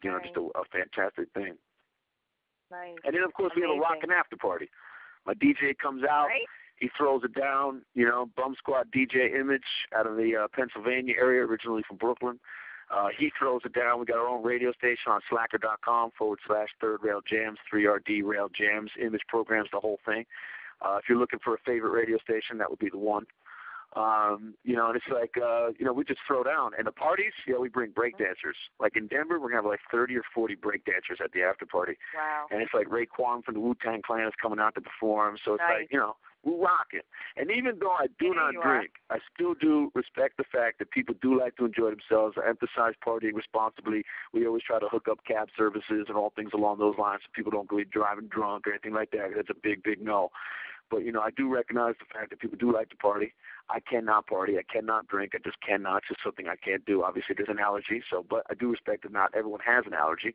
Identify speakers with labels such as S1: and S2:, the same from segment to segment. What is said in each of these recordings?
S1: just a fantastic thing.
S2: Nice.
S1: And then, of course,
S2: Amazing.
S1: we have a rockin' after party. My DJ comes out.
S2: Right?
S1: He throws it down, Bum Squad DJ Image out of the Pennsylvania area, originally from Brooklyn. He throws it down. We got our own radio station on slacker.com/Third Rail Jams, 3RD Rail Jams. Image programs the whole thing. If you're looking for a favorite radio station, that would be the one. And it's like, we just throw down. And the parties, we bring break dancers. Like in Denver, we're going to have like 30 or 40 break dancers at the after party.
S2: Wow.
S1: And it's like Raekwon from the Wu-Tang Clan is coming out to perform. So it's like, we're rocking. And even though I do not drink, I still do respect the fact that people do like to enjoy themselves. I emphasize partying responsibly. We always try to hook up cab services and all things along those lines so people don't go driving drunk or anything like that. That's a big, big no. But, I do recognize the fact that people do like to party. I cannot party. I cannot drink. I just cannot. It's just something I can't do. Obviously, there's an allergy, but I do respect that not everyone has an allergy.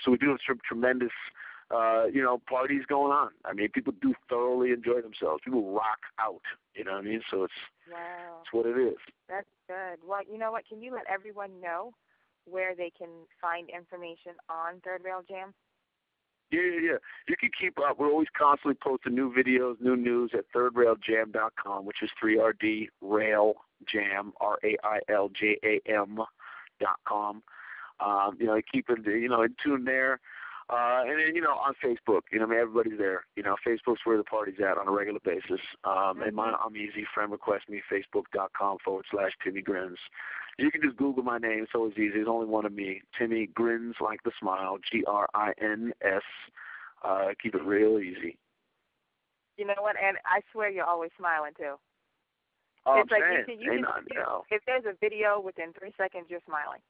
S1: So we do have some tremendous, parties going on. I mean, people do thoroughly enjoy themselves. People rock out, you know what I mean? So it's what it is.
S2: That's good. Well, you know what? Can you let everyone know where they can find information on Third Rail Jam?
S1: Yeah. You can keep up. We're always constantly posting new videos, new news at thirdrailjam.com, which is 3RD Rail Jam, RAILJAM.com. Keep it, in tune there. And then, on Facebook, everybody's there. Facebook's where the party's at on a regular basis. And I'm easy. Friend request me, facebook.com/Timmy Grins. You can just Google my name. It's always easy. There's only one of me. Timmy Grins, like the smile, Grins. Keep it real easy.
S2: You know what? And I swear you're always smiling, too.
S1: Oh,
S2: it's like if there's a video within 3 seconds, you're smiling.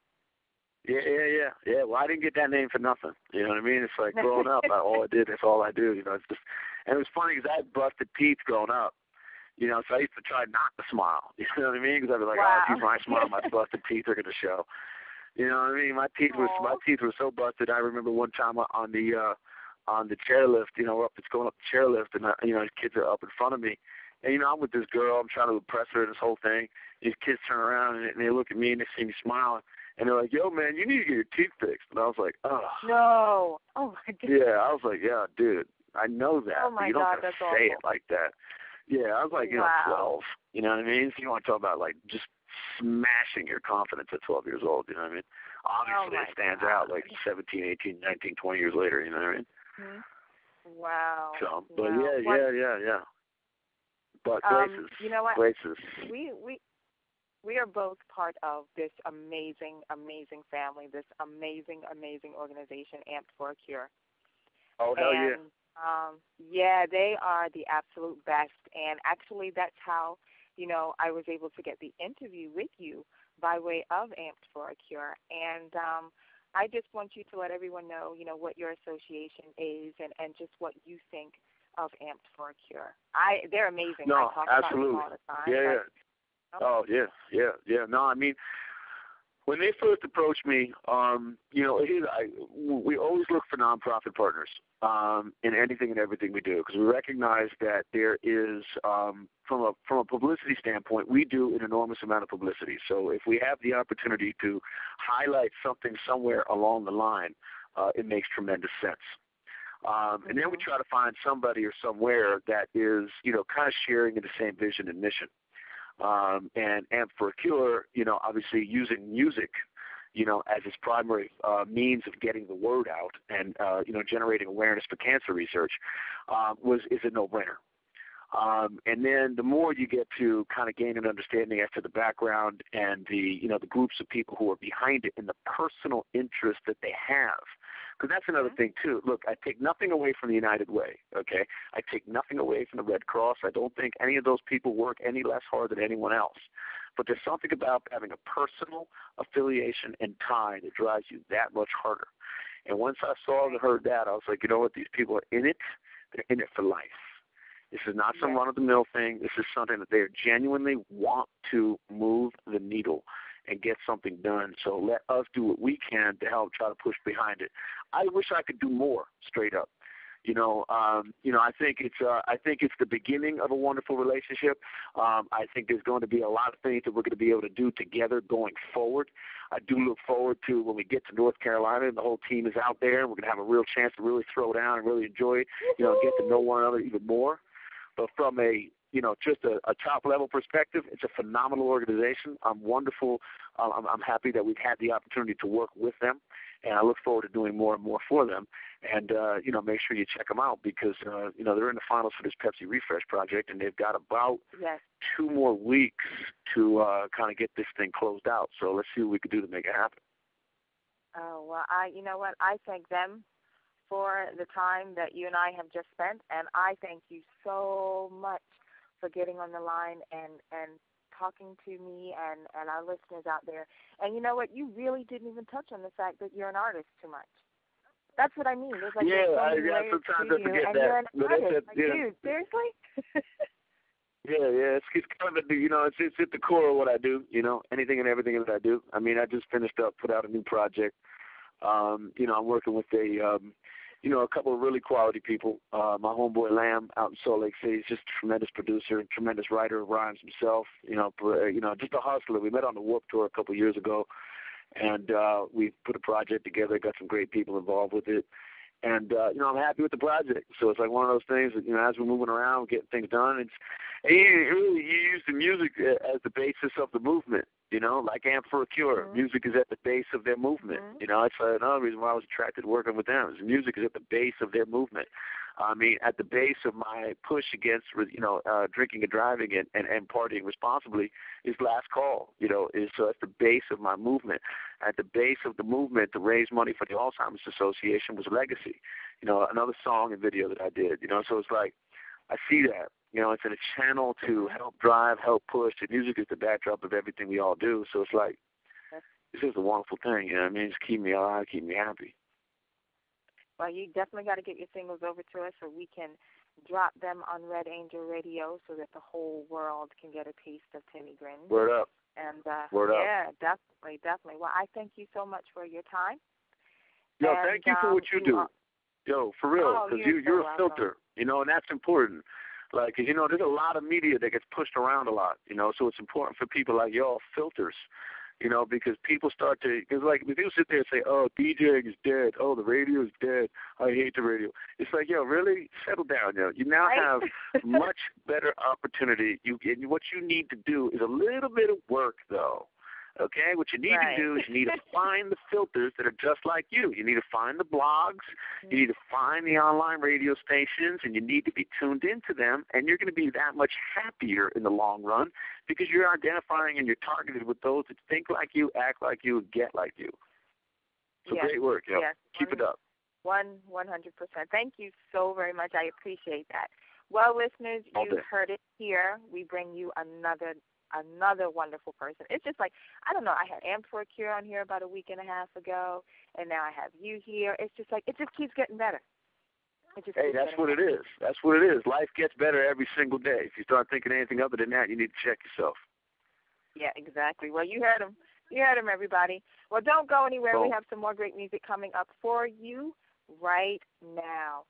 S1: Yeah. Well, I didn't get that name for nothing. You know what I mean? It's like growing up, that's all I do. It's just, and it was funny because I had busted teeth growing up. So I used to try not to smile. You know what I mean? Because I'd be like, geez, when I smile, my busted teeth are going to show. You know what I mean? My teeth were so busted. I remember one time on the chairlift. It's going up the chairlift, and these kids are up in front of me. And I'm with this girl. I'm trying to impress her. This whole thing. These kids turn around and they look at me and they see me smiling. And they're like, yo, man, you need to get your teeth fixed. And I was like, oh.
S2: No. Oh, my goodness.
S1: Yeah, I was like, yeah, dude, I know that.
S2: Oh, my
S1: but you don't
S2: God,
S1: have to
S2: that's
S1: say
S2: awful.
S1: it like that. Yeah, I was like, 12. You know what I mean? So you want to talk about, like, just smashing your confidence at 12 years old. You know what I mean? Obviously, it stands out like 17, 18, 19, 20 years later. You know what I mean?
S2: Mm-hmm. Wow.
S1: So, but yeah. But braces.
S2: You know what?
S1: Braces.
S2: We are both part of this amazing, amazing family, this amazing, amazing organization, Amped for a Cure.
S1: Oh, hell yeah.
S2: They are the absolute best. And actually, that's how, I was able to get the interview with you by way of Amped for a Cure. And I just want you to let everyone know, what your association is and just what you think of Amped for a Cure. They're amazing.
S1: No,
S2: I talk
S1: absolutely.
S2: about them all the time.
S1: Yeah. Oh, yeah. No, I mean, when they first approached me, we always look for nonprofit partners in anything and everything we do because we recognize that there is, from a publicity standpoint, we do an enormous amount of publicity. So if we have the opportunity to highlight something somewhere along the line, it makes tremendous sense. And then we try to find somebody or somewhere that is, kind of sharing in the same vision and mission. And Amped for a Cure, obviously using music, as its primary means of getting the word out and, generating awareness for cancer research is a no-brainer. And then the more you get to kind of gain an understanding as to the background and the groups of people who are behind it and the personal interest that they have. Because that's another thing, too. Look, I take nothing away from the United Way, okay? I take nothing away from the Red Cross. I don't think any of those people work any less hard than anyone else. But there's something about having a personal affiliation and tie that drives you that much harder. And once I saw and heard that, I was like, you know what? These people are in it. They're in it for life. This is not some run-of-the-mill thing. This is something that they genuinely want to move the needle and get something done. So let us do what we can to help try to push behind it. I wish I could do more, straight up. I think it's the beginning of a wonderful relationship. I think there's going to be a lot of things that we're going to be able to do together going forward. I do look forward to when we get to North Carolina and the whole team is out there, and we're going to have a real chance to really throw down and really enjoy it, get to know one another even more. But from just a top-level perspective, it's a phenomenal organization. I'm wonderful. I'm happy that we've had the opportunity to work with them, and I look forward to doing more and more for them. And, make sure you check them out because, they're in the finals for this Pepsi Refresh project, and they've got about 2 more weeks to kind of get this thing closed out. So let's see what we can do to make it happen.
S2: Oh, well, I thank them for the time that you and I have just spent, and I thank you so much for getting on the line and talking to me and our listeners out there. And you know what? You really didn't even touch on the fact that you're an artist too much. That's what I mean. There's like
S1: sometimes I forget that.
S2: You're an artist. Dude, seriously?
S1: Yeah. It's kind of it's at the core of what I do. Anything and everything that I do. I mean, I just put out a new project. I'm working with a couple of really quality people. My homeboy Lamb out in Salt Lake City is just a tremendous producer and tremendous writer of rhymes himself. Just a hustler. We met on the Warp Tour a couple of years ago. And we put a project together, got some great people involved with it. And, I'm happy with the project. So it's like one of those things that, as we're moving around, getting things done, you use the music as the basis of the movement, like Amp for a Cure. Mm-hmm. Music is at the base of their movement. Mm-hmm. It's another reason why I was attracted to working with them. Is music is at the base of their movement. I mean, at the base of my push against, drinking and driving and partying responsibly is Last Call, so that's the base of my movement. At the base of the movement to raise money for the Alzheimer's Association was Legacy, another song and video that I did, so it's like, I see that, it's in a channel to help drive, help push. The music is the backdrop of everything we all do, so it's like, this is a wonderful thing, Just keep me alive, keep me happy.
S2: Well, you definitely got to get your singles over to us so we can drop them on Red Angel Radio so that the whole world can get a taste of Timmy Grins.
S1: Word up.
S2: And
S1: Word up.
S2: Yeah, definitely. Well, I thank you so much for your time.
S1: Thank you for what you do. For real, because you're a filter, and that's important. Like, there's a lot of media that gets pushed around a lot, so it's important for people like y'all, filters. Because people start to, because like people sit there and say, oh, DJing is dead. Oh, the radio is dead. I hate the radio. It's like, really? Settle down, You now have much better opportunity. And what you need to do is a little bit of work, though. Okay? What you need to do is you need to find the filters that are just like you. You need to find the blogs. You need to find the online radio stations, and you need to be tuned into them, and you're going to be that much happier in the long run because you're identifying and you're targeted with those that think like you, act like you, and get like you. So great work,
S2: Yes.
S1: Keep it up.
S2: 100%. Thank you so very much. I appreciate that. Well, listeners, you heard it here. We bring you another wonderful person. It's just like, I don't know, I had Amp for a Cure on here about a week and a half ago, and now I have you here. It's just like, it just keeps getting better.
S1: That's what it is. That's what it is. Life gets better every single day. If you start thinking anything other than that, you need to check yourself.
S2: Yeah, exactly. Well, you heard him. You heard him, everybody. Well, don't go anywhere. We have some more great music coming up for you right now.